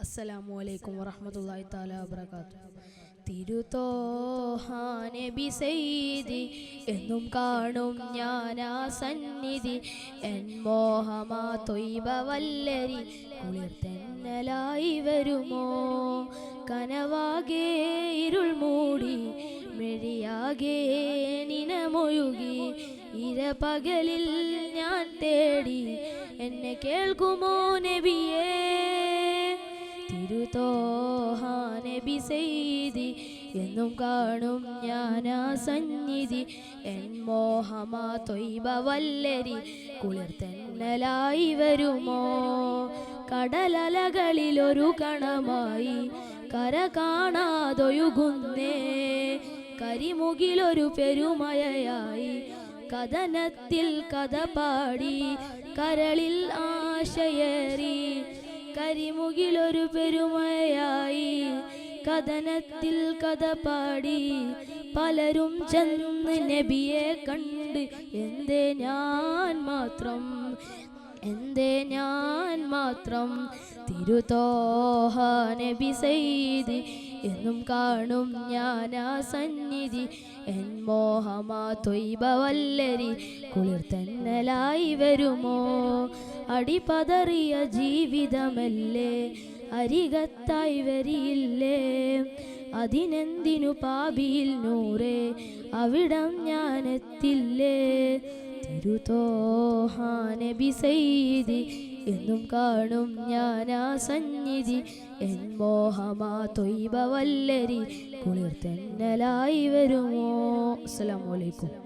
അസ്സലാമു അലൈക്കും വറഹ്മത്തുള്ളാഹി തആല വബറകാതുഹു. തിരുതോഹ നബി സയ്യിദി എന്നും കാണും ഞാൻ ആ സന്നിധി. എൻ മോഹമാ ത്വയ്ബ വല്ലരി കുളിർ തെന്നലായി വരുമോ. കനവാകെ ഇരുൾ മൂടി മെഴിയാകെ നിനമൊഴുകി. ഇരപകലിൽ ഞാൻ തേടി എന്നെ കേൾക്കുമോ നബിയേ. തിരുതോഹ നബി സയ്യിദി എന്നും കാണും ഞാൻ ആ സന്നിധി. എൻ മോഹമാ ത്വയ്ബ വല്ലരി കുളിർ തെന്നലായി വരുമോ. കടലലകളിലൊരു കണമായി കര കാണാതൊഴുകുന്നേ. കരിമുകിലൊരു പെരുമഴയായി കഥനത്തിൽ കഥ പാടി കരളിൽ ആശയേറി. കരിമുകിലൊരു പെരുമഴയായി കഥനത്തിൽ കഥ പാടി പലരും ചെന്ന് നബിയെ കണ്ട് എന്തേ ഞാൻ മാത്രം. തിരുതോഹ നബി സയ്യിദി എന്നും കാണും ഞാൻ ആ സന്നിധി. എൻ മോഹമാ ത്വയ്ബ വല്ലരി കുളിർ തെന്നലായി വരുമോ. അടിപതറിയ ജീവിതമല്ലേ അരികത്തായി വരിയില്ലേ. അതിനെന്തിനു പാപിയിൽ നൂറേ അവിടം ഞാനെത്തില്ലേ. തിരുതോഹ നബി സയ്യിദി എന്നും കാണും ഞാൻ ആ സന്നിധി. എൻ മോഹമാ ത്വയ്ബ വല്ലരി കുളിർ തെന്നലായി വരുമോ. അസ്സലാമു അലൈക്കും.